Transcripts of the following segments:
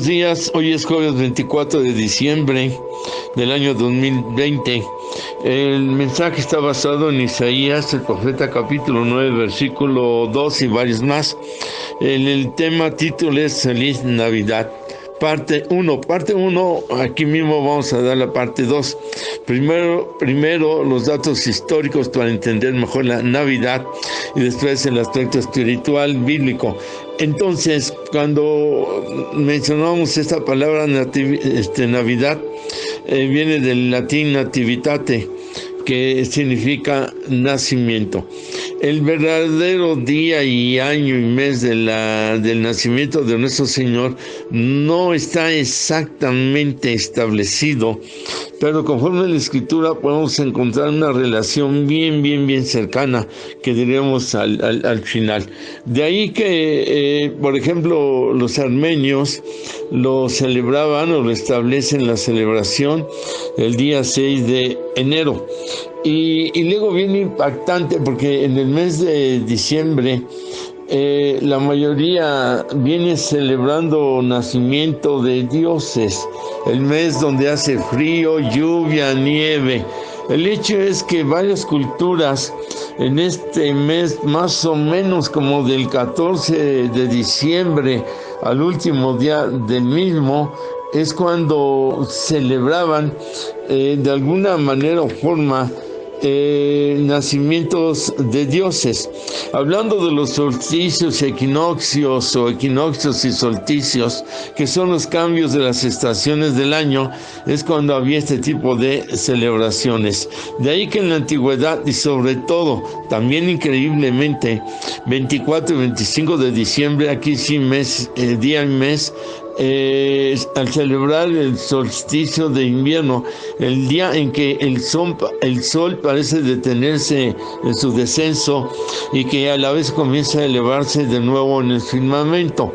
buenos días. Hoy es jueves 24 de diciembre del año 2020. El mensaje está basado en Isaías, el profeta, capítulo 9, versículo 2 y varios más. El tema título es Feliz Navidad. Parte 1, aquí mismo vamos a dar la parte 2. Primero los datos históricos para entender mejor la Navidad y después el aspecto espiritual bíblico. Entonces, cuando mencionamos esta palabra Navidad, viene del latín nativitate, que significa nacimiento. El verdadero día y año y mes del nacimiento de nuestro Señor no está exactamente establecido, pero conforme a la Escritura podemos encontrar una relación bien cercana, que diríamos al final. De ahí que, por ejemplo, los armenios lo celebraban o lo establecen la celebración el día 6 de enero. Y luego viene impactante porque en el mes de diciembre la mayoría viene celebrando nacimiento de dioses, el mes donde hace frío, lluvia, nieve. El hecho es que varias culturas en este mes, más o menos como del 14 de diciembre al último día del mismo, es cuando celebraban de alguna manera o forma nacimientos de dioses. Hablando de los solsticios, equinoccios y solsticios, que son los cambios de las estaciones del año, es cuando había este tipo de celebraciones. De ahí que en la antigüedad, y sobre todo, también increíblemente, 24 y 25 de diciembre, aquí sí día y mes, al celebrar el solsticio de invierno, el día en que el sol parece detenerse en su descenso y que a la vez comienza a elevarse de nuevo en el firmamento.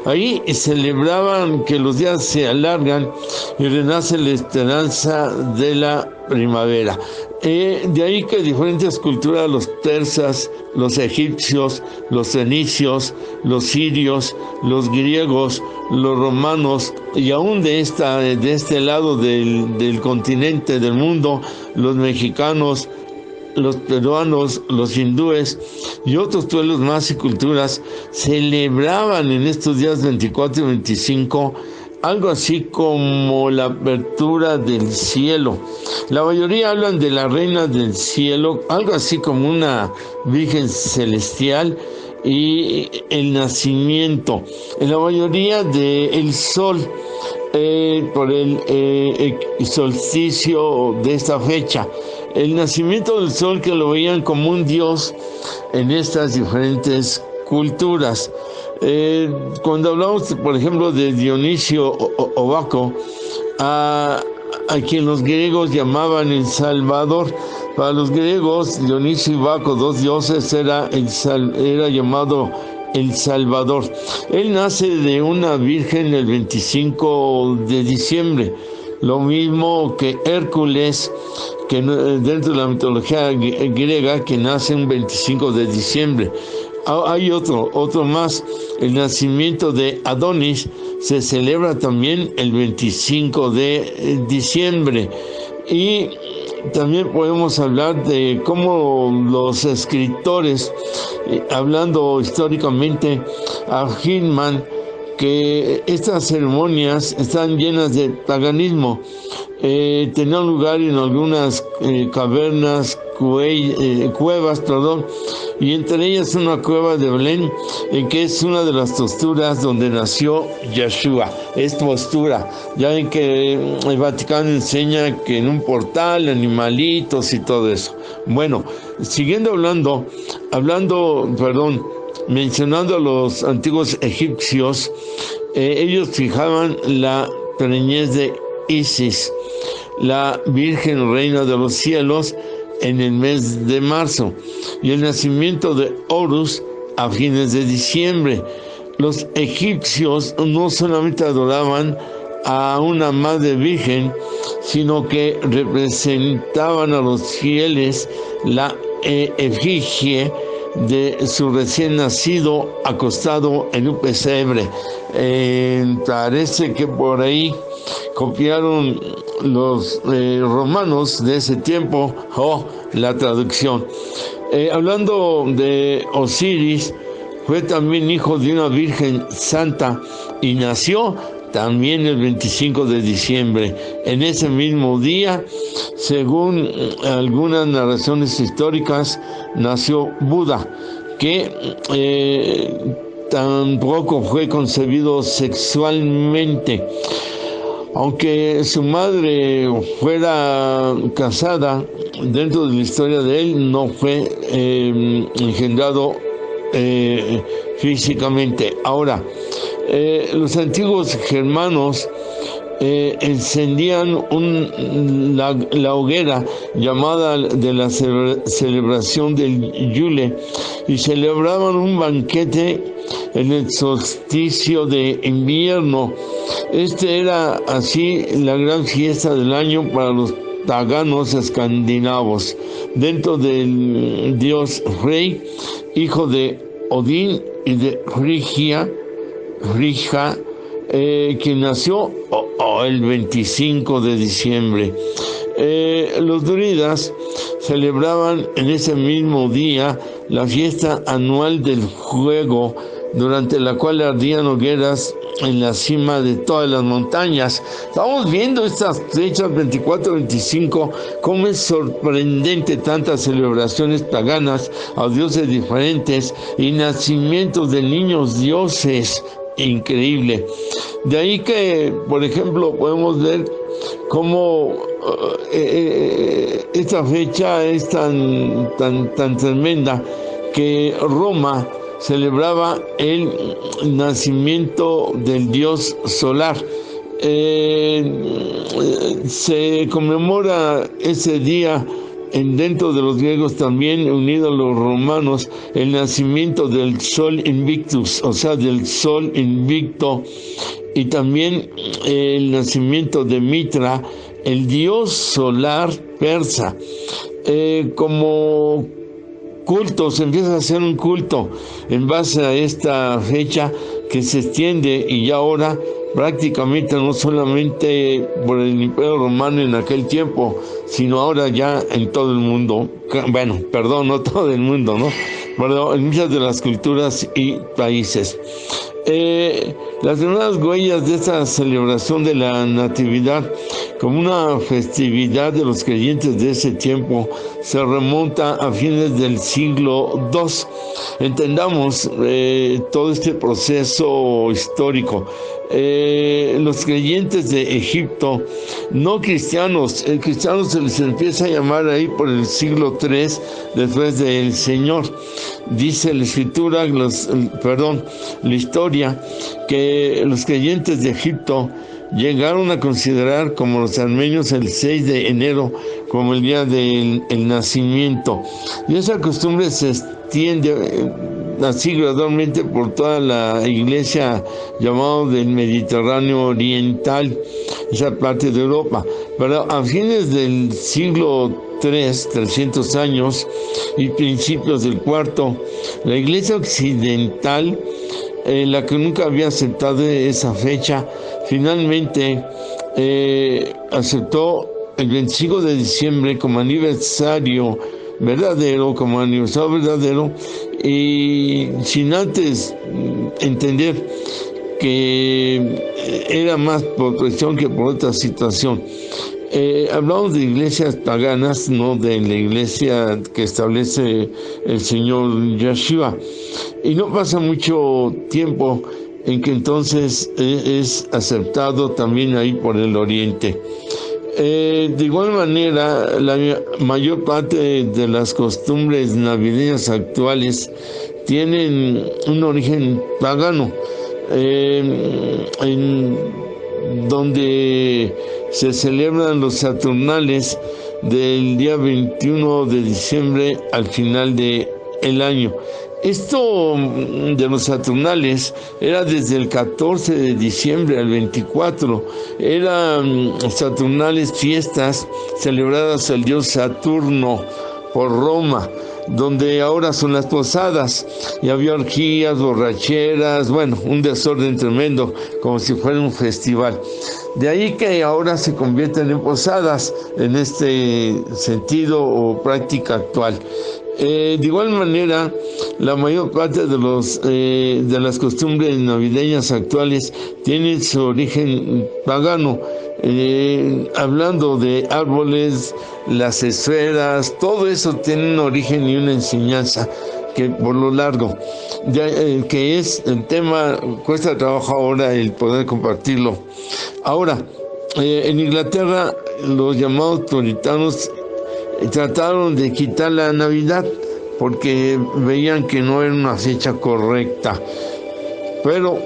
Ahí celebraban que los días se alargan y renace la esperanza de la primavera. De ahí que diferentes culturas, los persas, los egipcios, los fenicios, los sirios, los griegos, los romanos, y aún de este lado del continente, del mundo, los mexicanos, los peruanos, los hindúes y otros pueblos más y culturas celebraban en estos días 24 y 25 algo así como la apertura del cielo. La mayoría hablan de la reina del cielo, algo así como una virgen celestial, y el nacimiento. En la mayoría del sol, por el solsticio de esta fecha. El nacimiento del sol, que lo veían como un dios en estas diferentes culturas. Cuando hablamos, por ejemplo, de Dionisio o Baco, a quien los griegos llamaban el Salvador. Para los griegos, Dionisio y Baco, dos dioses, era llamado el Salvador. Él nace de una virgen el 25 de diciembre, lo mismo que Hércules, que dentro de la mitología griega, que nace un 25 de diciembre. Hay otro más. El nacimiento de Adonis se celebra también el 25 de diciembre. Y también podemos hablar de cómo los escritores, hablando históricamente, afirman que estas ceremonias están llenas de paganismo. Tenían lugar en algunas cavernas, cuevas, y entre ellas una cueva de Belén, que es una de las posturas donde nació Yeshua. Es postura. Ya ven que el Vaticano enseña que en un portal, animalitos y todo eso. Bueno, siguiendo mencionando a los antiguos egipcios, ellos fijaban la preñez de Isis, la Virgen Reina de los Cielos, en el mes de marzo, y el nacimiento de Horus a fines de diciembre. Los egipcios no solamente adoraban a una madre virgen, sino que representaban a los fieles la efigie de su recién nacido acostado en un pesebre. Parece que por ahí copiaron los romanos de ese tiempo la traducción. Hablando de Osiris, fue también hijo de una virgen santa y nació también el 25 de diciembre. En ese mismo día, según algunas narraciones históricas, nació Buda, que tampoco fue concebido sexualmente. Aunque su madre fuera casada, dentro de la historia de él no fue engendrado físicamente. Ahora, los antiguos germanos encendían la hoguera llamada de la celebración del Yule y celebraban un banquete en el solsticio de invierno. Este era así la gran fiesta del año para los paganos escandinavos, dentro del dios Rey, hijo de Odín y de Frigia, quien nació el 25 de diciembre. Los druidas celebraban en ese mismo día la fiesta anual del fuego, durante la cual ardían hogueras en la cima de todas las montañas. Estamos viendo estas fechas 24-25, cómo es sorprendente tantas celebraciones paganas a dioses diferentes y nacimientos de niños dioses. Increíble. De ahí que, por ejemplo, podemos ver cómo esta fecha es tan tremenda que Roma celebraba el nacimiento del dios solar. Se conmemora ese día dentro de los griegos también, unido a los romanos, el nacimiento del sol invictus, o sea, del sol invicto, y también el nacimiento de Mitra, el dios solar persa. Como culto, se empieza a hacer un culto en base a esta fecha que se extiende y ya ahora prácticamente no solamente por el Imperio Romano en aquel tiempo, sino ahora ya en todo el mundo. Bueno, perdón, no todo el mundo, ¿no? Pero en muchas de las culturas y países. Las primeras huellas de esta celebración de la Natividad como una festividad de los creyentes de ese tiempo se remonta a fines del siglo II. Entendamos todo este proceso histórico. Los creyentes de Egipto, no cristianos, cristianos se les empieza a llamar ahí por el siglo III después del Señor. Dice la escritura, la historia, que los creyentes de Egipto llegaron a considerar como los armenios el 6 de enero como el día del nacimiento. Y esa costumbre se extiende así gradualmente por toda la iglesia llamada del Mediterráneo Oriental, esa parte de Europa. Pero a fines del siglo III, 300 años, y principios del IV, la iglesia occidental, la que nunca había aceptado esa fecha, finalmente aceptó el 25 de diciembre como aniversario verdadero, y sin antes entender que era más por cuestión que por otra situación. Hablamos de iglesias paganas, no de la iglesia que establece el Señor Yeshua. Y no pasa mucho tiempo en que entonces es aceptado también ahí por el Oriente. De igual manera, la mayor parte de las costumbres navideñas actuales tienen un origen pagano, en donde se celebran los Saturnales del día 21 de diciembre al final del año. Esto de los Saturnales era desde el 14 de diciembre al 24. Eran Saturnales, fiestas celebradas al dios Saturno por Roma. donde ahora son las posadas, y había orgías, borracheras, bueno, un desorden tremendo, como si fuera un festival. De ahí que ahora se convierten en posadas, en este sentido o práctica actual. De igual manera, la mayor parte de las costumbres navideñas actuales tienen su origen pagano. Hablando de árboles, las esferas, todo eso tiene un origen y una enseñanza que por lo largo, que es el tema, cuesta trabajo ahora el poder compartirlo. Ahora, en Inglaterra, los llamados puritanos trataron de quitar la Navidad porque veían que no era una fecha correcta, pero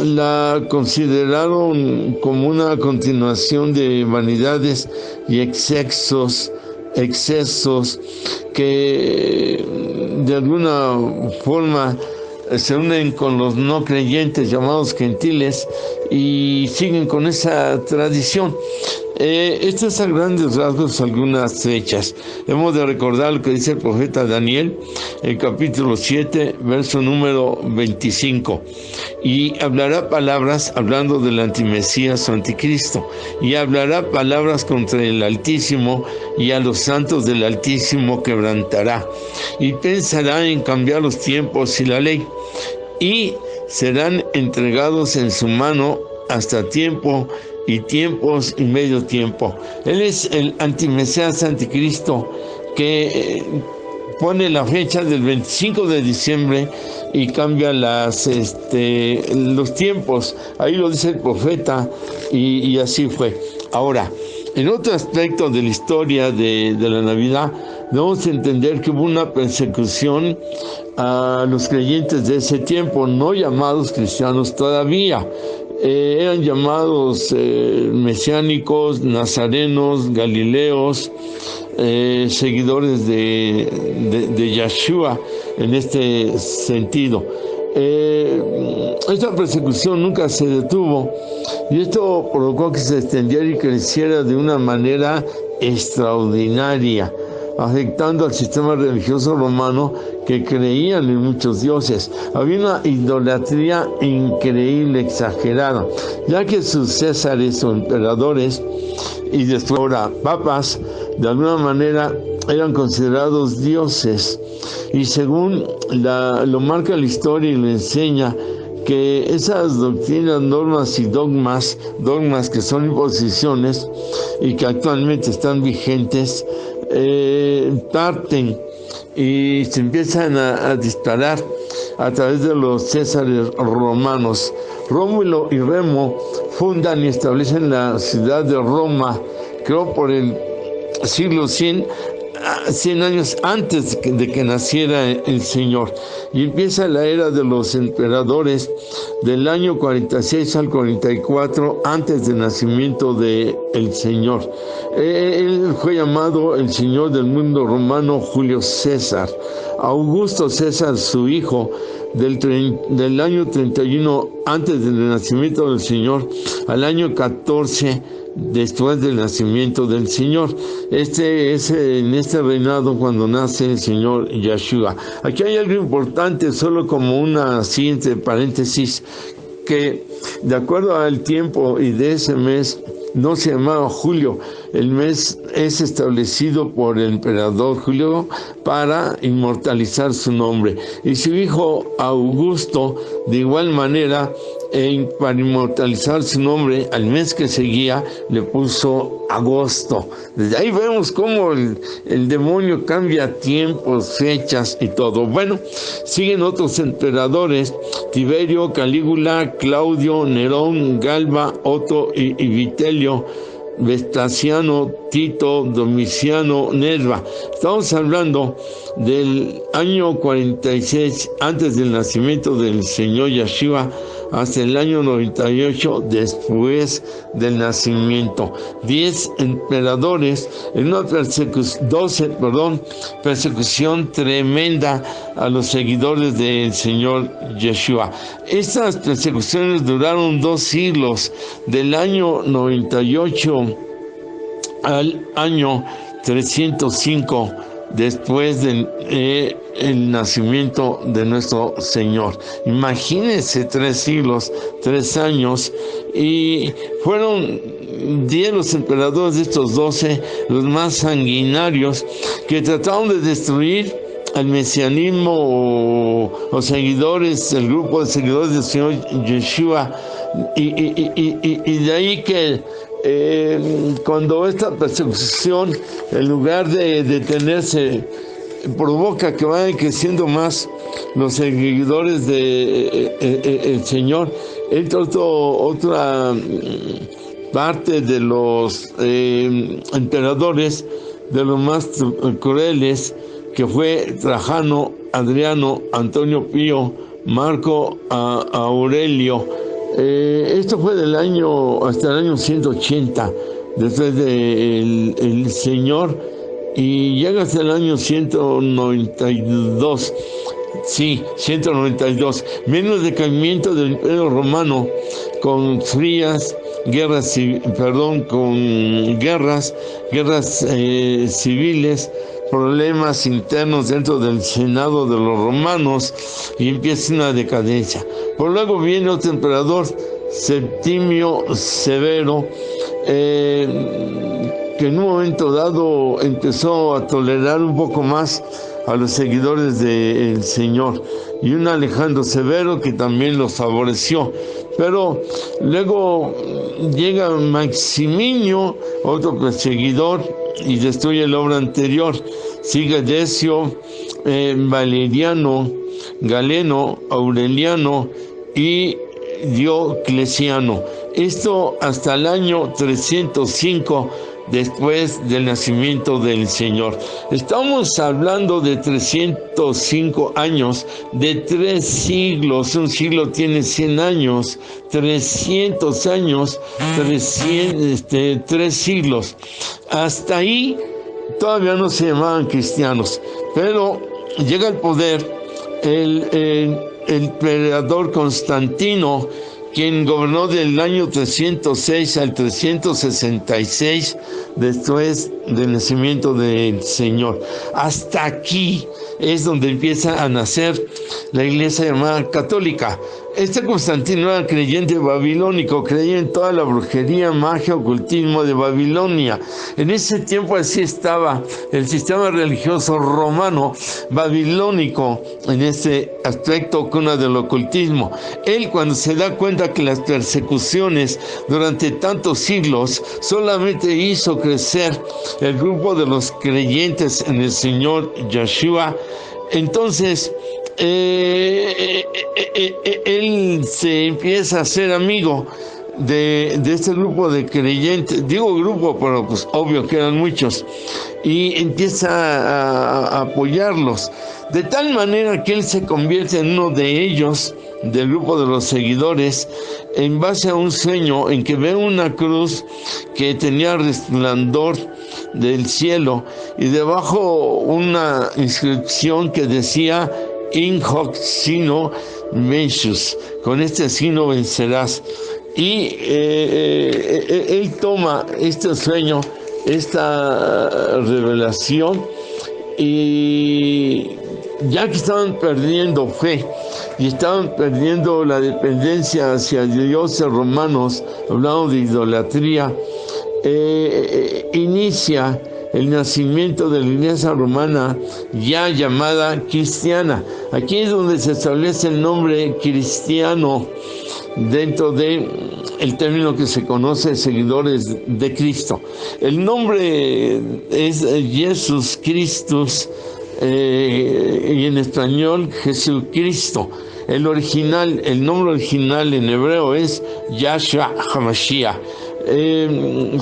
la consideraron como una continuación de vanidades y excesos que de alguna forma se unen con los no creyentes llamados gentiles y siguen con esa tradición. Estas a grandes rasgos algunas fechas. Hemos de recordar lo que dice el profeta Daniel, el capítulo 7, verso número 25. Y hablará palabras, hablando del antimesías o anticristo, y hablará palabras contra el Altísimo, y a los santos del Altísimo quebrantará, y pensará en cambiar los tiempos y la ley, y serán entregados en su mano hasta tiempo y tiempos y medio tiempo. Él es el antimesías anticristo que pone la fecha del 25 de diciembre y cambia los tiempos. Ahí lo dice el profeta y así fue. Ahora, en otro aspecto de la historia de la Navidad, debemos entender que hubo una persecución a los creyentes de ese tiempo, no llamados cristianos todavía. Eran llamados mesiánicos, nazarenos, galileos, seguidores de Yeshua en este sentido. Esta persecución nunca se detuvo y esto provocó que se extendiera y creciera de una manera extraordinaria, afectando al sistema religioso romano que creían en muchos dioses. Había una idolatría increíble, exagerada, ya que sus césares o emperadores y después ahora papas, de alguna manera eran considerados dioses, y según lo marca la historia y lo enseña, que esas doctrinas, normas y dogmas que son imposiciones y que actualmente están vigentes, parten y se empiezan a disparar a través de los césares romanos. Rómulo y Remo fundan y establecen la ciudad de Roma, creo por el siglo 100 años antes de que naciera el Señor, y empieza la era de los emperadores del año 46 al 44 antes del nacimiento del Señor. Él fue llamado el Señor del mundo romano Julio César. Augusto César, su hijo, del año 31 antes del nacimiento del Señor al año 14 después del nacimiento del Señor. Es en este reinado cuando nace el Señor Yeshua. Aquí hay algo importante, solo como una siguiente paréntesis, que de acuerdo al tiempo y de ese mes, no se llamaba Julio. El mes es establecido por el emperador Julio para inmortalizar su nombre. Y su hijo Augusto, de igual manera, para inmortalizar su nombre, al mes que seguía le puso agosto. Desde ahí vemos cómo el demonio cambia tiempos, fechas y todo. Bueno, siguen otros emperadores: Tiberio, Calígula, Claudio, Nerón, Galba, Otto y Vitelio, Vespasiano, Tito, Domiciano, Nerva. Estamos hablando del año 46 antes del nacimiento del Señor Yeshua hasta el año 98 después del nacimiento. 10 emperadores en una persecución tremenda a los seguidores del Señor Yeshua. Estas persecuciones duraron 2 siglos, del año 98 al año 305 después del el nacimiento de nuestro Señor. Imagínense 3 siglos, 3 años, y fueron 10 los emperadores de estos 12, los más sanguinarios, que trataron de destruir al mesianismo o seguidores, el grupo de seguidores del Señor Yeshua, y de ahí que cuando esta persecución, en lugar de detenerse, provoca que vayan creciendo más los seguidores del Señor, otra parte de los emperadores, de los más crueles, que fue Trajano, Adriano, Antonio Pío, Marco Aurelio. Esto fue hasta el año 180 después del Señor, y llega hasta el año 192. Sí, 192. Menos decaimiento del Imperio Romano, con guerras civiles, problemas internos dentro del Senado de los romanos, y empieza una decadencia. Por luego viene otro emperador, Septimio Severo, que en un momento dado empezó a tolerar un poco más a los seguidores del Señor, y un Alejandro Severo que también los favoreció. Pero luego llega Maximinio, otro perseguidor, y destruye la obra anterior. Sigue Decio, Valeriano, Galeno, Aureliano y Diocleciano. Esto hasta el año 305 después del nacimiento del Señor. Estamos hablando de 305 años, de 3 siglos. Un siglo tiene 100 años, 300 años, 3 siglos. Hasta ahí todavía no se llamaban cristianos, pero llega al poder el emperador Constantino, quien gobernó del año 306 al 366 después del nacimiento del Señor. Hasta aquí es donde empieza a nacer la iglesia llamada católica. Este Constantino era creyente babilónico, creía en toda la brujería, magia, ocultismo de Babilonia. En ese tiempo así estaba el sistema religioso romano babilónico, en ese aspecto, cuna del ocultismo. Él, cuando se da cuenta que las persecuciones durante tantos siglos solamente hizo crecer el grupo de los creyentes en el Señor Yeshua, entonces él se empieza a ser amigo de este grupo de creyentes. Digo grupo, pero pues obvio que eran muchos, y empieza a apoyarlos, de tal manera que él se convierte en uno de ellos, del grupo de los seguidores, en base a un sueño en que ve una cruz que tenía resplandor del cielo, y debajo una inscripción que decía In hoc signo vencus, con este signo vencerás. Y él toma este sueño, esta revelación, y ya que estaban perdiendo fe y estaban perdiendo la dependencia hacia dioses romanos, hablando de idolatría, inicia el nacimiento de la iglesia romana ya llamada cristiana. Aquí es donde se establece el nombre cristiano dentro de el término que se conoce seguidores de Cristo. El nombre es Jesús Christus, y en español Jesucristo. El nombre original en hebreo es Yahshua HaMashiach.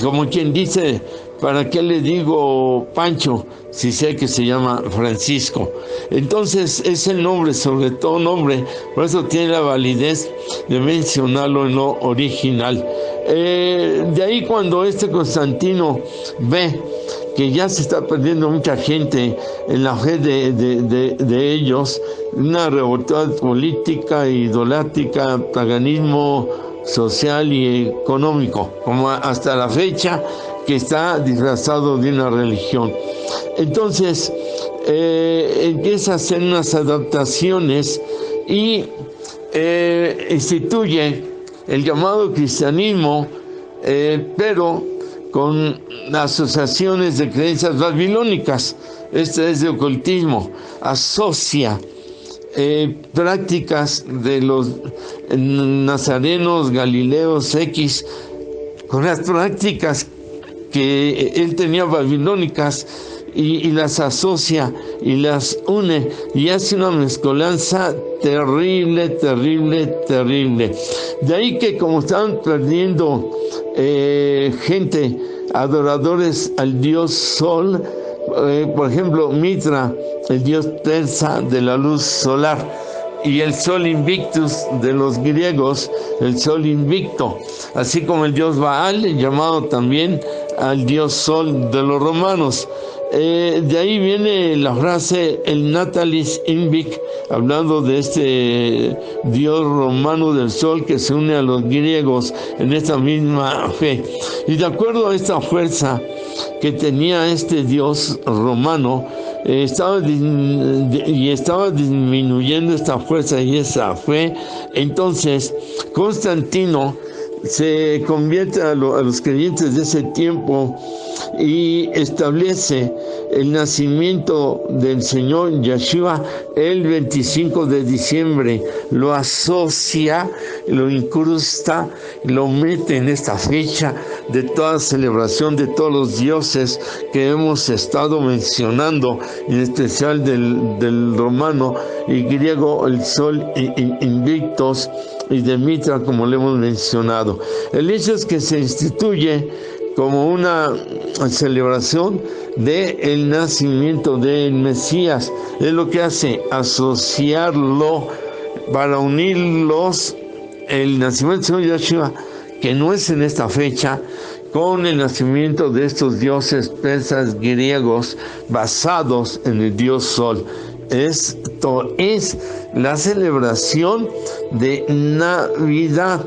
Como quien dice, ¿para qué le digo Pancho si sé que se llama Francisco? Entonces es el nombre, sobre todo nombre, por eso tiene la validez de mencionarlo en lo original. De ahí, cuando este Constantino ve que ya se está perdiendo mucha gente en la fe de ellos, una revolta política, idolátrica, paganismo social y económico, como hasta la fecha que está disfrazado de una religión. Entonces, empieza a hacer unas adaptaciones y instituye el llamado cristianismo, pero con asociaciones de creencias babilónicas. Este es de ocultismo, asocia prácticas de los nazarenos, galileos, X, con las prácticas que él tenía babilónicas, y las asocia y las une y hace una mezcolanza terrible, terrible, terrible. De ahí que como estaban perdiendo gente, adoradores al dios Sol, por ejemplo, Mitra, el dios persa de la luz solar, y el Sol Invictus de los griegos, el Sol Invicto, así como el dios Baal, llamado también al dios Sol de los romanos. De ahí viene la frase el Natalis Invic, hablando de este dios romano del sol que se une a los griegos en esta misma fe. Y de acuerdo a esta fuerza que tenía este dios romano, estaba disminuyendo esta fuerza y esa fe. Entonces Constantino se convierte a los creyentes de ese tiempo y establece el nacimiento del Señor Yeshua el 25 de diciembre. Lo asocia, lo incrusta, lo mete en esta fecha de toda celebración de todos los dioses que hemos estado mencionando, en especial del romano y griego, el Sol Invictus, y de Mitra, como le hemos mencionado. El hecho es que se instituye como una celebración del nacimiento del Mesías. Es lo que hace asociarlo para unirlos, el nacimiento del Señor Yeshua, que no es en esta fecha, con el nacimiento de estos dioses persas griegos basados en el dios Sol. Esto es la celebración de Navidad.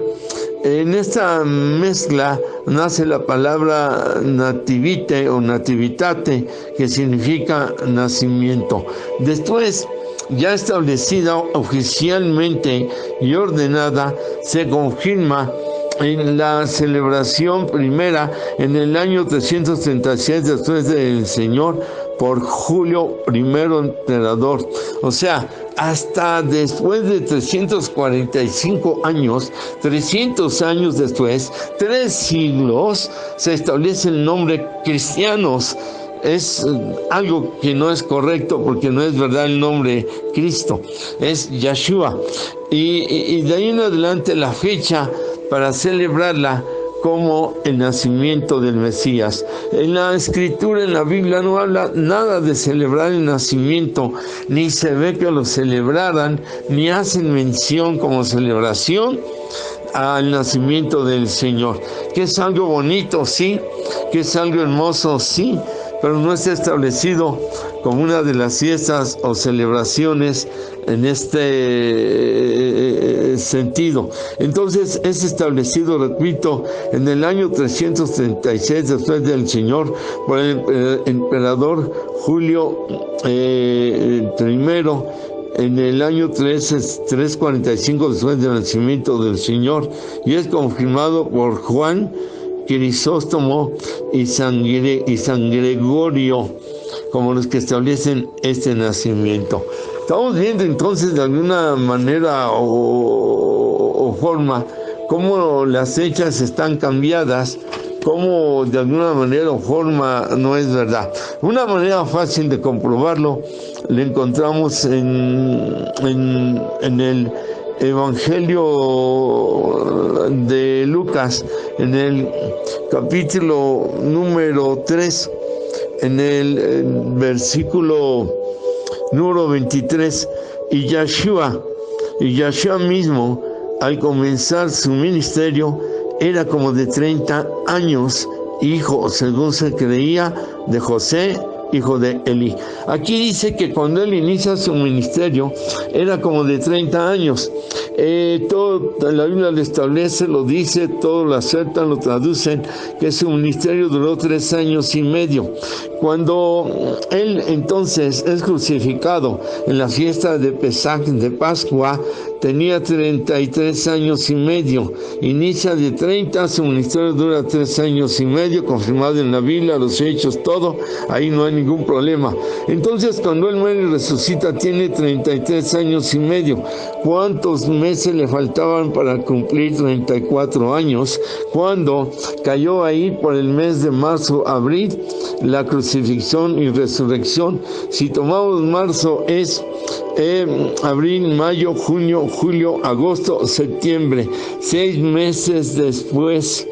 En esta mezcla nace la palabra nativite o nativitate, que significa nacimiento. Después, ya establecida oficialmente y ordenada, se confirma en la celebración primera en el año 336 después del Señor por Julio I, emperador. O sea, hasta después de 345 años, 300 años después, 3 siglos, se establece el nombre cristianos. Es algo que no es correcto porque no es verdad el nombre Cristo, es Yeshua. Y de ahí en adelante la fecha para celebrarla como el nacimiento del Mesías. En la escritura, en la Biblia, no habla nada de celebrar el nacimiento, ni se ve que lo celebraran, ni hacen mención como celebración al nacimiento del Señor. Que es algo bonito, sí, que es algo hermoso, sí, pero no está establecido como una de las fiestas o celebraciones en este sentido. Entonces es establecido, repito, en el año 336 después del Señor por el emperador Julio I, en el año 345 después del nacimiento del Señor, y es confirmado por Juan Crisóstomo y San Gregorio como los que establecen este nacimiento. Estamos viendo entonces de alguna manera o forma cómo las fechas están cambiadas, cómo de alguna manera o forma no es verdad. Una manera fácil de comprobarlo la encontramos en el Evangelio de Lucas, en el capítulo número 3, en el versículo número 23, y Yeshua mismo, al comenzar su ministerio, era como de 30 años, hijo, según se creía, de José, hijo de Elí. Aquí dice que cuando él inicia su ministerio era como de 30 años. Todo la Biblia lo establece, lo dice, todos lo aceptan, lo traducen, que su ministerio duró 3 años y medio. Cuando él entonces es crucificado en la fiesta de Pesach, de Pascua, tenía 33 años y medio. Inicia de 30, su ministerio dura 3 años y medio, confirmado en la Biblia, los hechos, todo, ahí no hay ningún problema. Entonces, cuando él muere y resucita, tiene 33 años y medio. ¿Cuántos meses le faltaban para cumplir 34 años? Cuando cayó ahí por el mes de marzo, abril, la crucifixión y resurrección. Si tomamos marzo, es abril, mayo, junio, julio, agosto, septiembre. 6 meses después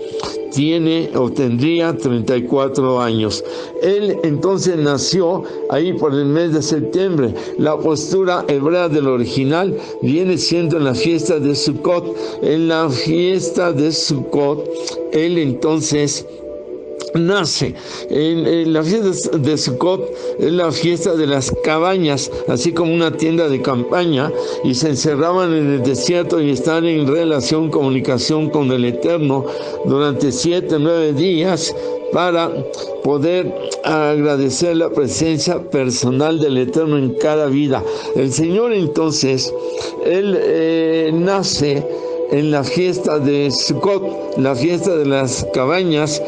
tiene o tendría 34 años. Él entonces nació ahí por el mes de septiembre. La postura hebrea del original viene siendo en la fiesta de Sukkot. En la fiesta de Sukkot, él entonces nace. En la fiesta de Sukkot es la fiesta de las cabañas, así como una tienda de campaña, y se encerraban en el desierto y están en relación, comunicación con el Eterno durante 7, 9 días para poder agradecer la presencia personal del Eterno en cada vida. El Señor entonces, Él nace en la fiesta de Sukkot, la fiesta de las cabañas,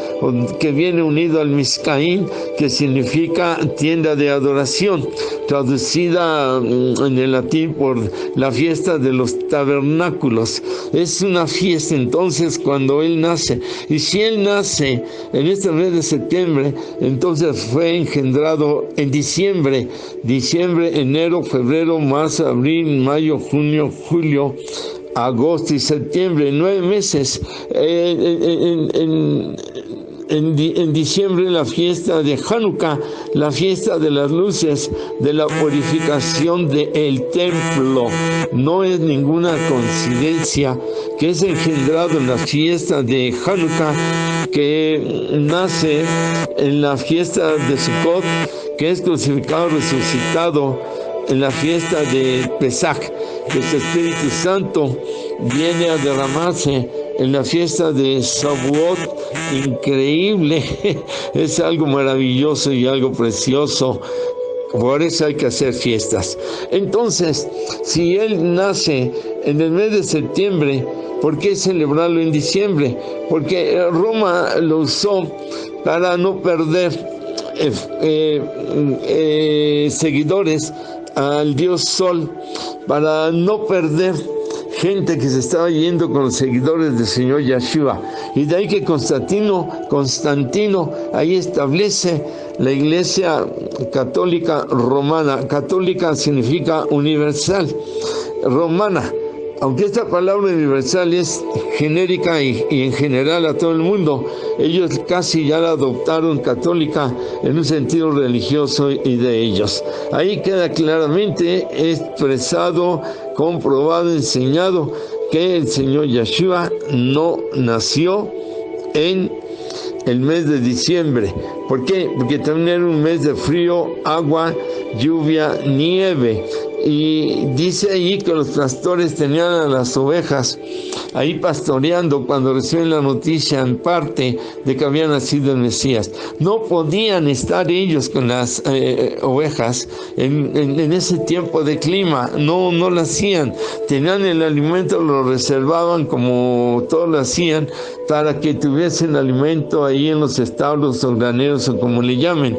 que viene unido al Mizcaín, que significa tienda de adoración, traducida en el latín por la fiesta de los tabernáculos. Es una fiesta entonces cuando él nace. Y si él nace en este mes de septiembre, entonces fue engendrado en diciembre, enero, febrero, marzo, abril, mayo, junio, julio, agosto y septiembre, 9 meses. En diciembre la fiesta de Hanukkah, la fiesta de las luces, de la purificación del templo. No es ninguna coincidencia que es engendrado en la fiesta de Hanukkah, que nace en la fiesta de Sukkot, que es crucificado, resucitado en la fiesta de Pesach, que su Espíritu Santo viene a derramarse en la fiesta de Shavuot. Increíble, es algo maravilloso y algo precioso. Por eso hay que hacer fiestas. Entonces, si él nace en el mes de septiembre, ¿por qué celebrarlo en diciembre? Porque Roma lo usó para no perder seguidores al dios Sol, para no perder gente que se estaba yendo con los seguidores del Señor Yeshua. Y de ahí que Constantino ahí establece la Iglesia Católica Romana. Católica significa universal, romana. Aunque esta palabra universal es genérica y en general a todo el mundo, ellos casi ya la adoptaron católica en un sentido religioso y de ellos. Ahí queda claramente expresado, comprobado, enseñado que el Señor Yeshua no nació en el mes de diciembre. ¿Por qué? Porque también era un mes de frío, agua, lluvia, nieve. Y dice ahí que los pastores tenían a las ovejas ahí pastoreando cuando reciben la noticia en parte de que había nacido el Mesías. No podían estar ellos con las ovejas en ese tiempo de clima, no lo hacían. Tenían el alimento, lo reservaban como todos lo hacían, para que tuviesen alimento ahí en los establos o graneros o como le llamen.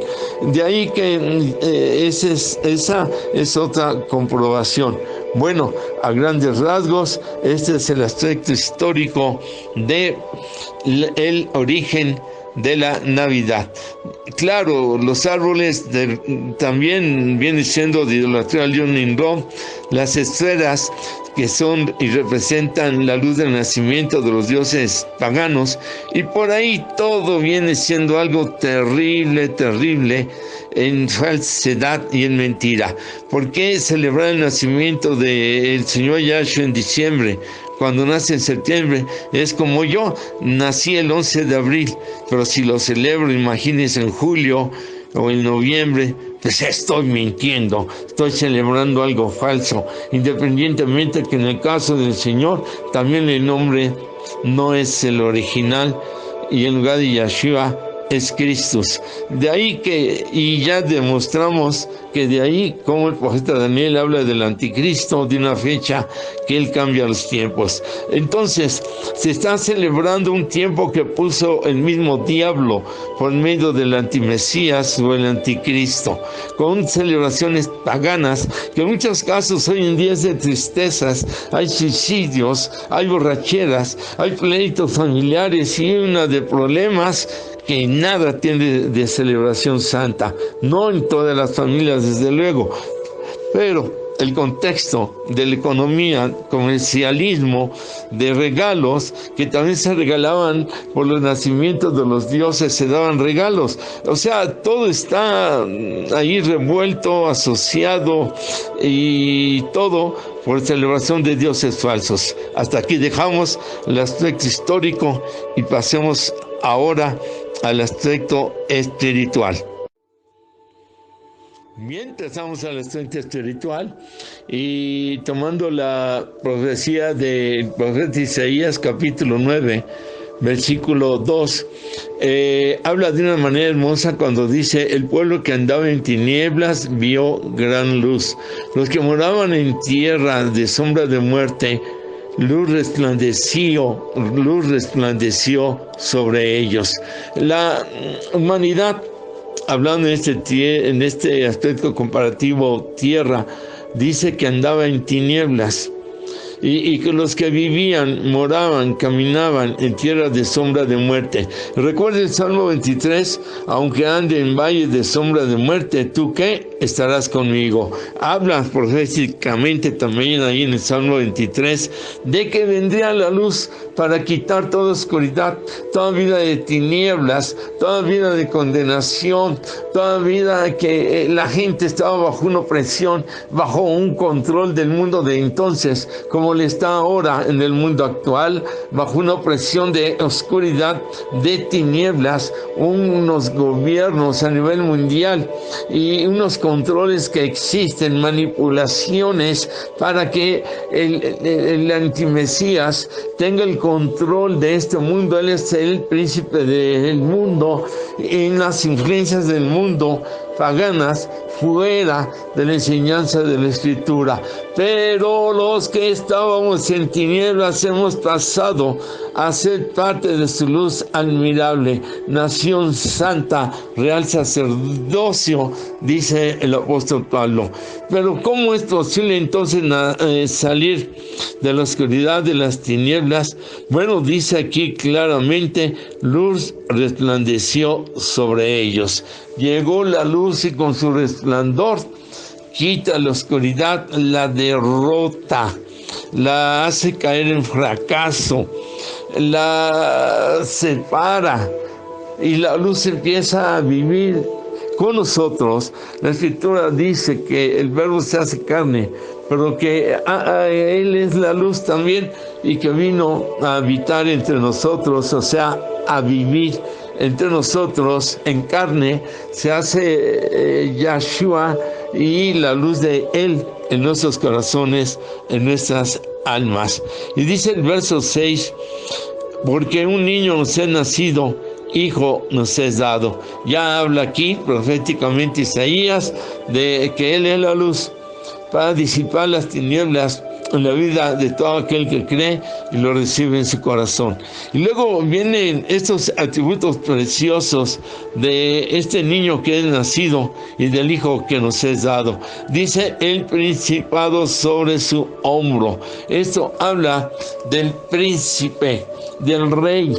De ahí que esa es otra comprobación. Bueno, a grandes rasgos, este es el aspecto histórico de el origen de la Navidad. Claro, los árboles también vienen siendo de idolatría al dios Nimrod, las esferas que son y representan la luz del nacimiento de los dioses paganos, y por ahí todo viene siendo algo terrible en falsedad y en mentira. ¿Por qué celebrar el nacimiento del Señor Yahshua en diciembre? Cuando nace en septiembre, es como yo, nací el 11 de abril, pero si lo celebro, imagínense, en julio, o en noviembre, pues estoy mintiendo, estoy celebrando algo falso, independientemente que en el caso del Señor también el nombre no es el original y en lugar de Yeshua es Cristus. De ahí que, y ya demostramos que de ahí como el profeta Daniel habla del anticristo, de una fecha que él cambia los tiempos. Entonces se está celebrando un tiempo que puso el mismo diablo por medio del antimesías o el anticristo, con celebraciones paganas que en muchos casos hoy en día es de tristezas, hay suicidios, hay borracheras, hay pleitos familiares y una de problemas que nada tiene de celebración santa, no en todas las familias desde luego, pero el contexto de la economía, comercialismo, de regalos, que también se regalaban por los nacimientos de los dioses, se daban regalos, o sea, todo está ahí revuelto, asociado y todo por celebración de dioses falsos. Hasta aquí dejamos el aspecto histórico y pasemos ahora al aspecto espiritual. Bien, pasamos al aspecto espiritual y tomando la profecía del profeta Isaías capítulo 9, versículo 2, habla de una manera hermosa cuando dice: el pueblo que andaba en tinieblas vio gran luz, los que moraban en tierra de sombra de muerte, luz resplandeció sobre ellos. La humanidad, hablando en este aspecto comparativo tierra, dice que andaba en tinieblas y que los que vivían, moraban, caminaban en tierra de sombra de muerte. Recuerda el Salmo 23, aunque ande en valle de sombra de muerte, ¿tú qué? Estarás conmigo. Habla proféticamente también ahí en el Salmo 23 de que vendría la luz para quitar toda oscuridad, toda vida de tinieblas, toda vida de condenación, toda vida que la gente estaba bajo una opresión, bajo un control del mundo de entonces, como le está ahora en el mundo actual, bajo una opresión de oscuridad, de tinieblas, unos gobiernos a nivel mundial y unos controles que existen, manipulaciones para que el antimesías tenga el control de este mundo. Él es el príncipe del mundo, en las influencias del mundo paganas, fuera de la enseñanza de la Escritura. Pero los que estábamos en tinieblas hemos pasado a ser parte de su luz admirable, nación santa, real sacerdocio, dice el apóstol Pablo. Pero ¿cómo es posible entonces salir de la oscuridad de las tinieblas? Bueno, dice aquí claramente: luz resplandeció sobre ellos. Llegó la luz y con su resplandor quita la oscuridad, la derrota, la hace caer en fracaso, la separa y la luz empieza a vivir con nosotros. La Escritura dice que el Verbo se hace carne, pero que Él es la luz también y que vino a habitar entre nosotros, o sea, a vivir entre nosotros en carne. Se hace Yeshua y la luz de Él en nuestros corazones, en nuestras almas. Y dice el verso 6, porque un niño nos es nacido, hijo nos es dado. Ya habla aquí proféticamente Isaías de que Él es la luz para disipar las tinieblas en la vida de todo aquel que cree y lo recibe en su corazón. Y luego vienen estos atributos preciosos de este niño que es nacido y del hijo que nos es dado. Dice: el principado sobre su hombro. Esto habla del príncipe, del rey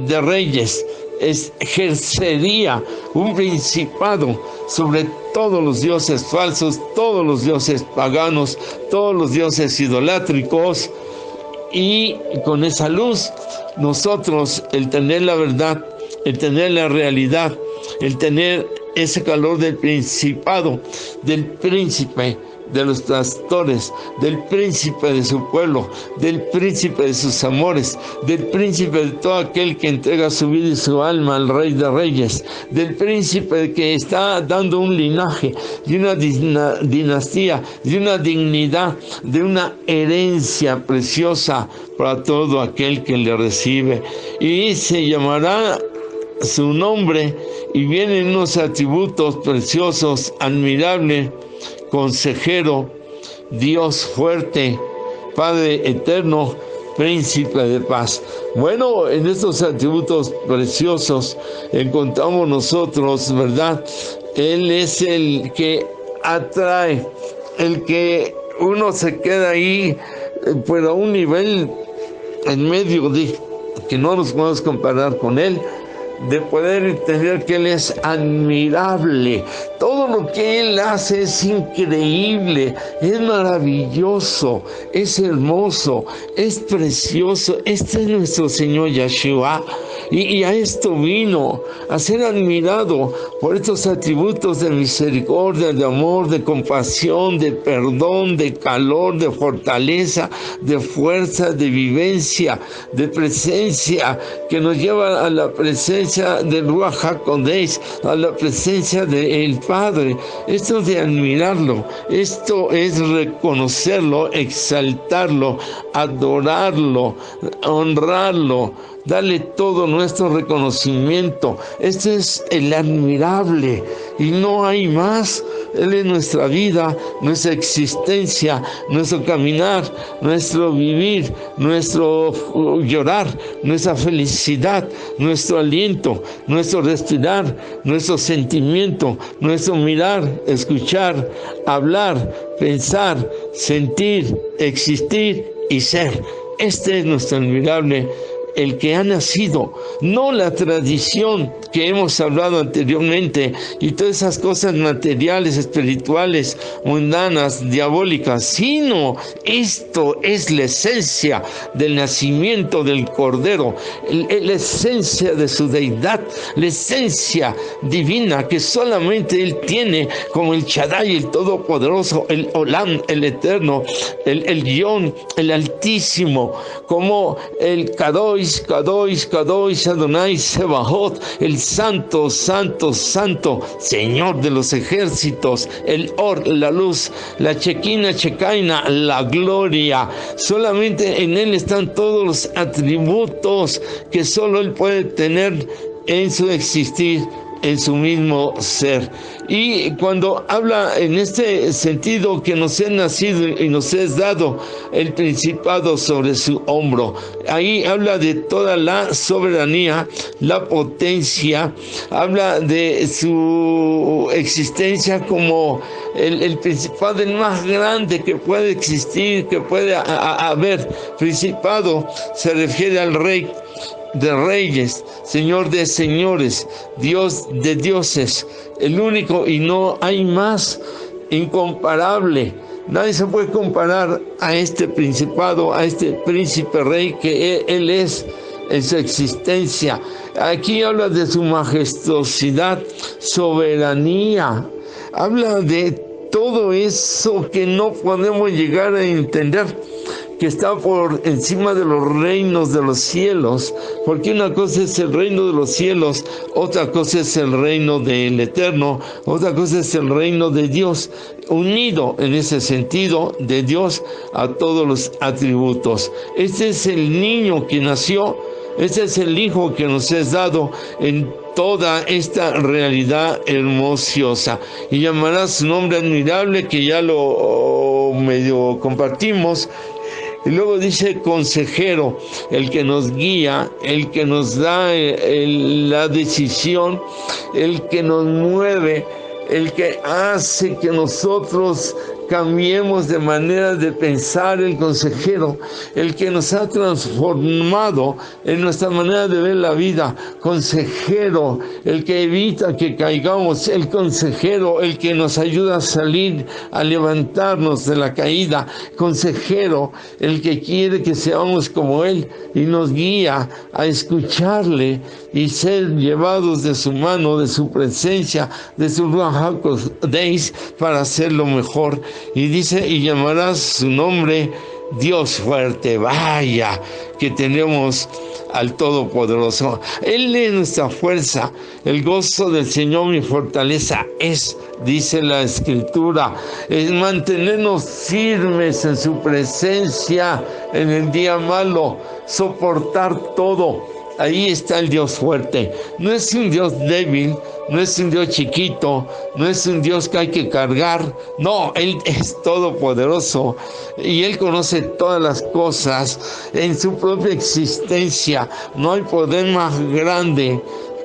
de reyes. Ejercería un principado sobre todos los dioses falsos, todos los dioses paganos, todos los dioses idolátricos, y con esa luz nosotros, el tener la verdad, el tener la realidad, el tener ese calor del principado, del príncipe de los pastores, del príncipe de su pueblo, del príncipe de sus amores, del príncipe de todo aquel que entrega su vida y su alma al Rey de Reyes, del príncipe que está dando un linaje, de una dinastía, de una dignidad, de una herencia preciosa para todo aquel que le recibe. Y se llamará su nombre, y vienen unos atributos preciosos, admirable, consejero, Dios fuerte, Padre eterno, príncipe de paz. Bueno, en estos atributos preciosos encontramos nosotros, ¿verdad? Él es el que atrae, el que uno se queda ahí, pero a un nivel en medio de que no nos podemos comparar con él, de poder entender que Él es admirable. Todo lo que Él hace es increíble, es maravilloso, es hermoso, es precioso. Este es nuestro Señor Yeshua. Y a esto vino, a ser admirado por estos atributos de misericordia, de amor, de compasión, de perdón, de calor, de fortaleza, de fuerza, de vivencia, de presencia, que nos lleva a la presencia del Ruach HaKodesh, a la presencia del Padre. Esto es de admirarlo, esto es reconocerlo, exaltarlo, adorarlo, honrarlo, darle todo nuestro reconocimiento. Este es el admirable y no hay más. Él es nuestra vida, nuestra existencia, nuestro caminar, nuestro vivir, nuestro llorar, nuestra felicidad, nuestro aliento, nuestro respirar, nuestro sentimiento, nuestro mirar, escuchar, hablar, pensar, sentir, existir y ser. Este es nuestro admirable, el que ha nacido, no la tradición que hemos hablado anteriormente y todas esas cosas materiales, espirituales, mundanas, diabólicas, sino esto es la esencia del nacimiento del Cordero, la esencia de su deidad, la esencia divina que solamente Él tiene, como el Shaddai, el Todopoderoso, el Olam, el Eterno, el Guión, el Altísimo, como el Kadosh, Kadosh, Adonai Sebahot, el Santo, Santo, Santo, Señor de los ejércitos, el Or, la luz, la Shekinah, Shekinah, la gloria. Solamente en Él están todos los atributos que solo Él puede tener en su existir, en su mismo ser. Y cuando habla en este sentido que nos es nacido y nos es dado el principado sobre su hombro, ahí habla de toda la soberanía, la potencia, habla de su existencia como el principado, el más grande que puede existir, que puede haber. Principado se refiere al Rey de reyes, Señor de señores, Dios de dioses, el único y no hay más, incomparable. Nadie se puede comparar a este principado, a este príncipe rey que Él es en su existencia. Aquí habla de su majestuosidad, soberanía, habla de todo eso que no podemos llegar a entender, que está por encima de los reinos de los cielos, porque una cosa es el reino de los cielos, otra cosa es el reino del Eterno, otra cosa es el reino de Dios, unido en ese sentido de Dios a todos los atributos. Este es el niño que nació, este es el hijo que nos es dado en toda esta realidad hermosa, y llamará su nombre admirable, que ya lo medio compartimos. Y luego dice consejero, el que nos guía, el que nos da la decisión, el que nos mueve, el que hace que nosotros cambiemos de manera de pensar, el consejero, el que nos ha transformado en nuestra manera de ver la vida, consejero, el que evita que caigamos, el consejero, el que nos ayuda a salir, a levantarnos de la caída, consejero, el que quiere que seamos como Él y nos guía a escucharle y ser llevados de su mano, de su presencia, de su Ruach HaKodesh para hacerlo mejor. Y dice, y llamarás su nombre Dios fuerte. Vaya que tenemos al Todopoderoso. Él es nuestra fuerza. El gozo del Señor mi fortaleza es, dice la Escritura, es mantenernos firmes en su presencia en el día malo, soportar todo. Ahí está el Dios fuerte. No es un Dios débil, no es un Dios chiquito, no es un Dios que hay que cargar. No, Él es todopoderoso y Él conoce todas las cosas en su propia existencia. No hay poder más grande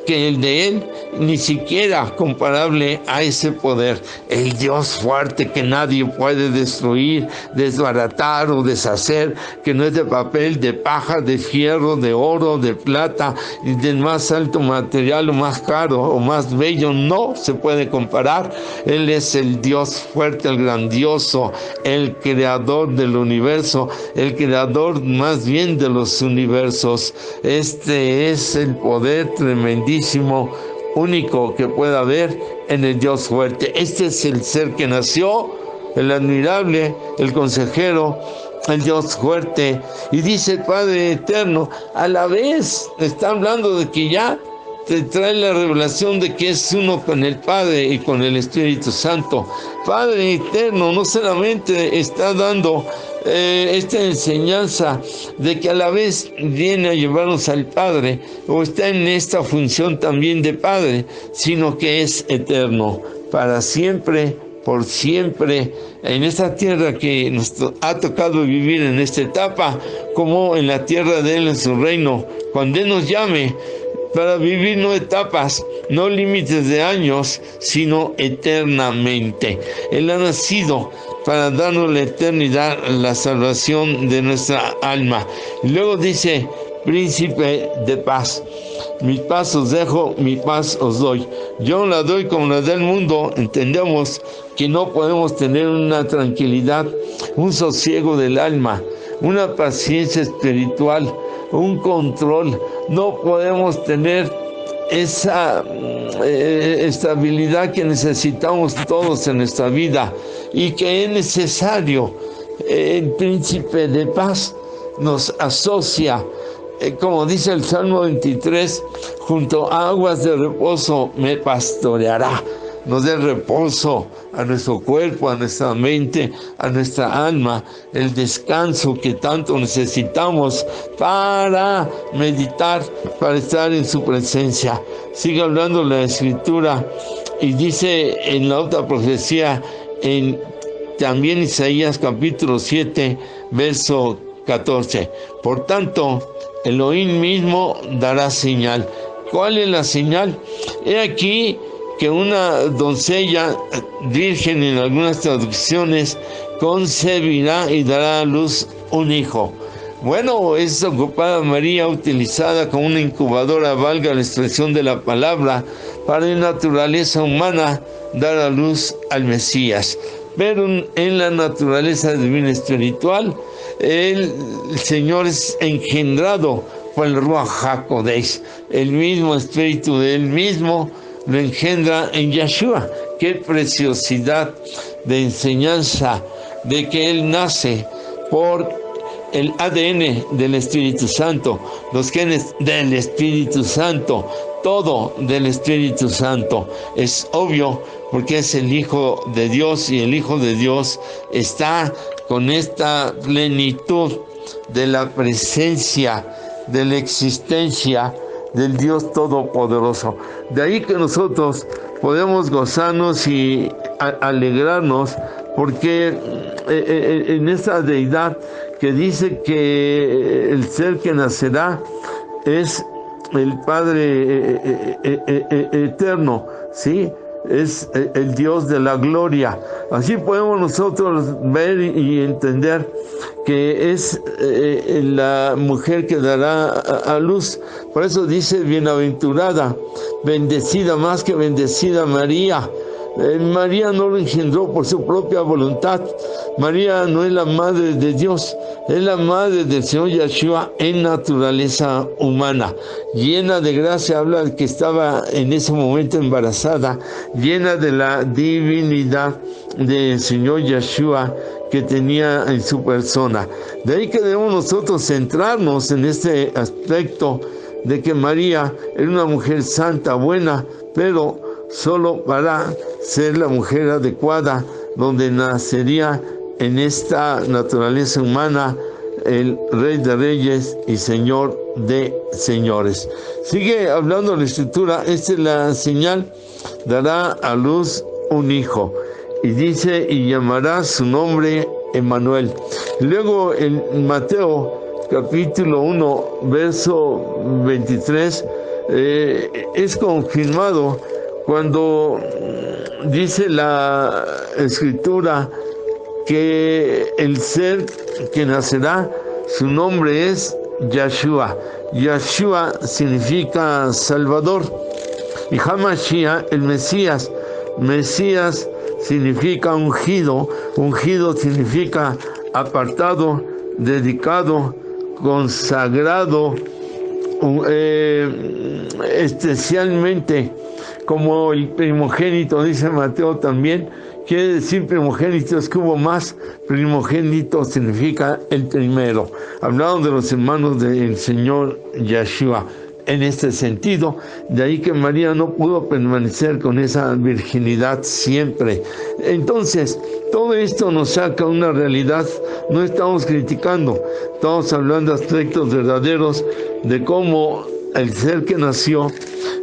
que el de Él, ni siquiera comparable a ese poder. El Dios fuerte que nadie puede destruir, desbaratar o deshacer, que no es de papel, de paja, de fierro, de oro, de plata, y del más alto material o más caro o más bello, no se puede comparar. Él es el Dios fuerte, el grandioso, el creador del universo, el creador más bien de los universos. Este es el poder tremendísimo, único que pueda haber en el Dios fuerte. Este es el ser que nació, el admirable, el consejero, el Dios fuerte. Y dice el Padre eterno, a la vez está hablando de que ya te trae la revelación de que es uno con el Padre y con el Espíritu Santo. Padre eterno no solamente está dando esta enseñanza de que a la vez viene a llevarnos al Padre, o está en esta función también de Padre, sino que es eterno, para siempre, por siempre, en esta tierra que nos ha tocado vivir en esta etapa, como en la tierra de Él, en su reino, cuando Él nos llame, para vivir no etapas, no límites de años, sino eternamente. Él ha nacido para darnos la eternidad, la salvación de nuestra alma. Y luego dice, príncipe de paz, mi paz os dejo, mi paz os doy. Yo la doy como la del mundo. Entendemos que no podemos tener una tranquilidad, un sosiego del alma, una paciencia espiritual, un control. No podemos tener esa estabilidad que necesitamos todos en nuestra vida y que es necesario. El príncipe de paz nos asocia, como dice el Salmo 23, junto a aguas de reposo me pastoreará. Nos dé reposo a nuestro cuerpo, a nuestra mente, a nuestra alma, el descanso que tanto necesitamos para meditar, para estar en su presencia. Sigue hablando la Escritura y dice en la otra profecía, en también Isaías capítulo 7, verso 14. Por tanto, Elohim mismo dará señal. ¿Cuál es la señal? He aquí que una doncella virgen, en algunas traducciones, concebirá y dará a luz un hijo. Bueno, es ocupada María, utilizada como una incubadora, valga la expresión de la palabra, para la naturaleza humana dar a luz al Mesías. Pero en la naturaleza divina espiritual, el Señor es engendrado por el Ruach HaKodesh, el mismo espíritu de Él mismo lo engendra en Yeshua. Qué preciosidad de enseñanza de que Él nace por el ADN del Espíritu Santo, los genes del Espíritu Santo, todo del Espíritu Santo. Es obvio porque es el Hijo de Dios y el Hijo de Dios está con esta plenitud de la presencia, de la existencia del Dios Todopoderoso. De ahí que nosotros podemos gozarnos y alegrarnos, porque en esa deidad que dice que el ser que nacerá es el Padre eterno, ¿sí? es el Dios de la gloria. Así podemos nosotros ver y entender que es la mujer que dará a luz. Por eso dice: bienaventurada, bendecida, más que bendecida María. María no lo engendró por su propia voluntad. María no es la madre de Dios, es la madre del Señor Yeshua en naturaleza humana, llena de gracia. Habla de que estaba en ese momento embarazada, llena de la divinidad del Señor Yeshua que tenía en su persona. De ahí que debemos nosotros centrarnos en este aspecto de que María era una mujer santa, buena, pero solo para ser la mujer adecuada, donde nacería en esta naturaleza humana el Rey de Reyes y Señor de Señores. Sigue hablando la Escritura: esta es la señal, dará a luz un hijo. Y dice: y llamará su nombre Emmanuel. Luego en Mateo capítulo 1, verso 23, es confirmado cuando dice la Escritura que el ser que nacerá, su nombre es Yeshua. Yeshua significa Salvador. Y Hamashiach, el Mesías. Mesías significa ungido. Ungido significa apartado, dedicado, consagrado, especialmente como el primogénito, dice Mateo también. Quiere decir primogénito, es que hubo más. Primogénito significa el primero. Hablando de los hermanos del Señor Yeshua. En este sentido, de ahí que María no pudo permanecer con esa virginidad siempre. Entonces, todo esto nos saca una realidad. No estamos criticando, estamos hablando de aspectos verdaderos de cómo el ser que nació,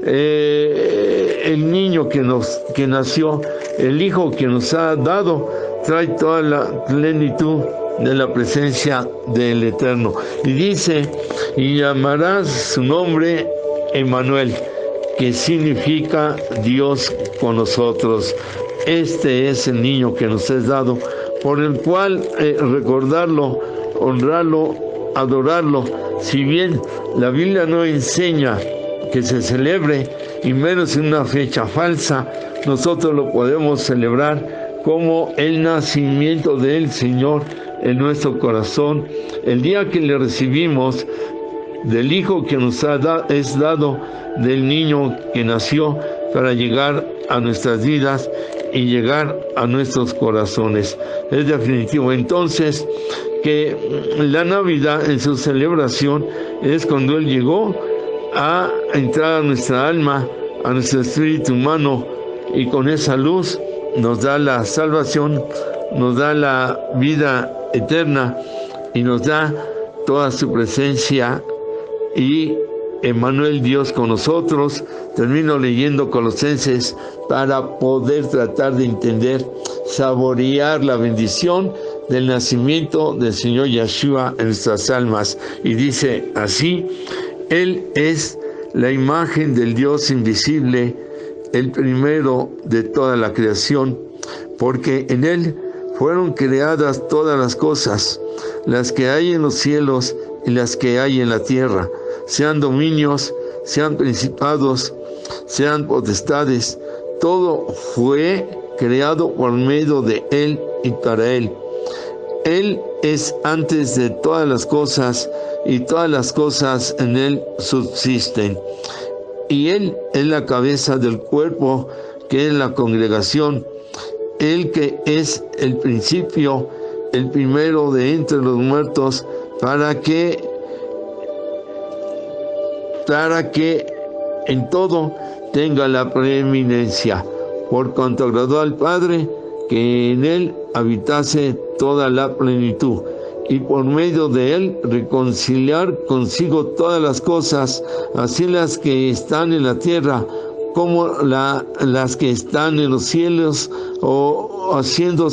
el niño que nació, el hijo que nos ha dado, trae toda la plenitud de la presencia del Eterno. Y dice: y llamarás su nombre Emmanuel, que significa Dios con nosotros. Este es el niño que nos es dado, por el cual recordarlo, honrarlo, adorarlo. Si bien la Biblia no enseña que se celebre, y menos en una fecha falsa, nosotros lo podemos celebrar como el nacimiento del Señor en nuestro corazón, el día que le recibimos del Hijo que nos es dado, del niño que nació para llegar a nuestras vidas y llegar a nuestros corazones. Es definitivo entonces que la Navidad en su celebración es cuando Él llegó a entrar a nuestra alma, a nuestro espíritu humano, y con esa luz nos da la salvación, nos da la vida eterna y nos da toda su presencia. Y Emmanuel, Dios con nosotros. Termino leyendo Colosenses para poder tratar de entender, saborear la bendición del nacimiento del Señor Yeshua en nuestras almas. Y dice así: Él es la imagen del Dios invisible, el primero de toda la creación, porque en Él fueron creadas todas las cosas, las que hay en los cielos y las que hay en la tierra, sean dominios, sean principados, sean potestades. Todo fue creado por medio de Él y para Él. Él es antes de todas las cosas, y todas las cosas en Él subsisten. Y Él es la cabeza del cuerpo, que es la congregación. Él que es el principio, el primero de entre los muertos, para que en todo tenga la preeminencia, por cuanto agradó al Padre que en Él habitase toda la plenitud, y por medio de Él reconciliar consigo todas las cosas, así las que están en la tierra como las que están en los cielos, o haciendo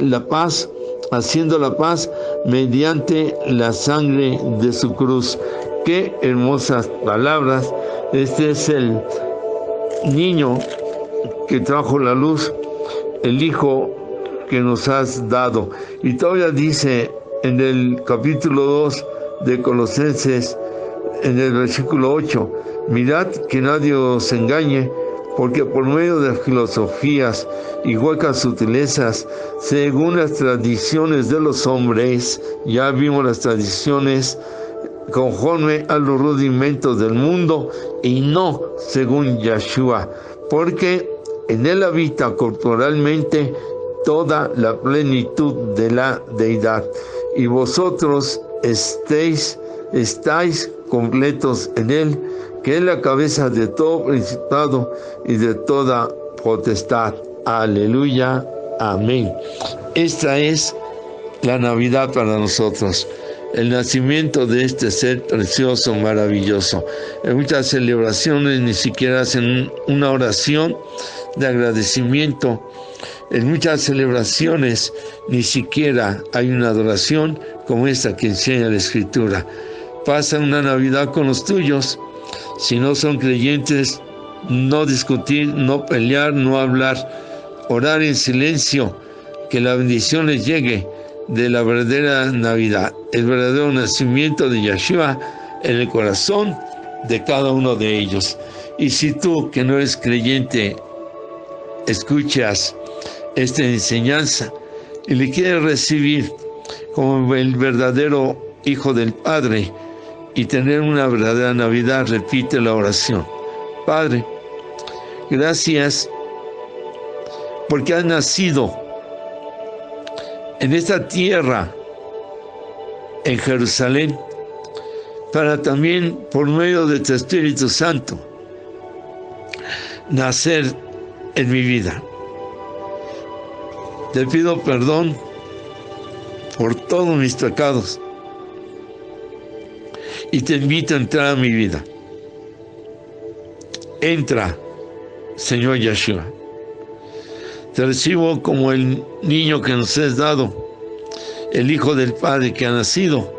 la paz mediante la sangre de su cruz. Qué hermosas palabras. Este es el niño que trajo la luz, el Hijo que nos has dado. Y todavía dice en el capítulo 2 de Colosenses, en el versículo 8, mirad que nadie os engañe, porque por medio de filosofías y huecas sutilezas, según las tradiciones de los hombres, ya vimos las tradiciones conforme a los rudimentos del mundo y no según Yahshua, porque en él habita corporalmente toda la plenitud de la deidad, y vosotros estáis completos en él, que es la cabeza de todo principado y de toda potestad. Aleluya, amén. Esta es la Navidad para nosotros, el nacimiento de este ser precioso, maravilloso. En muchas celebraciones ni siquiera hacen una oración de agradecimiento. En muchas celebraciones ni siquiera hay una adoración como esta que enseña la Escritura. Pasa una Navidad con los tuyos. Si no son creyentes, no discutir, no pelear, no hablar, orar en silencio, que la bendición les llegue de la verdadera Navidad, el verdadero nacimiento de Yahshua en el corazón de cada uno de ellos. Y si tú, que no eres creyente, escuchas esta enseñanza y le quieres recibir como el verdadero Hijo del Padre y tener una verdadera Navidad, repite la oración. Padre, gracias porque has nacido en esta tierra, en Jerusalén, para también, por medio de tu Espíritu Santo, nacer en mi vida. Te pido perdón por todos mis pecados y te invito a entrar a mi vida. Entra, Señor Yahshua. Te recibo como el niño que nos has dado, el Hijo del Padre que ha nacido,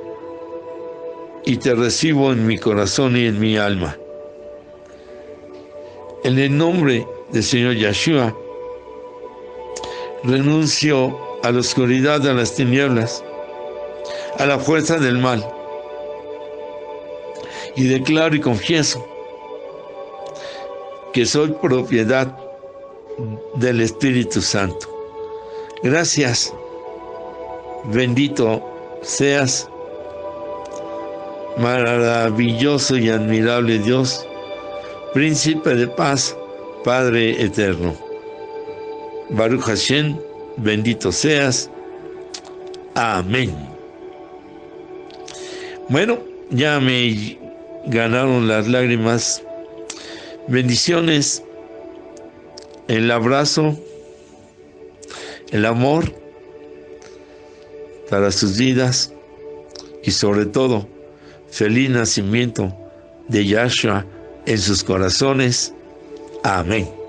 y te recibo en mi corazón y en mi alma. En el nombre del Señor Yahshua, renuncio a la oscuridad, a las tinieblas, a la fuerza del mal, y declaro y confieso que soy propiedad del Espíritu Santo. Gracias, bendito seas, maravilloso y admirable Dios, Príncipe de paz, Padre eterno. Baruch Hashem, bendito seas. Amén. Bueno, ya me ganaron las lágrimas. Bendiciones, el abrazo, el amor para sus vidas y sobre todo, feliz nacimiento de Yahshua en sus corazones. Amén.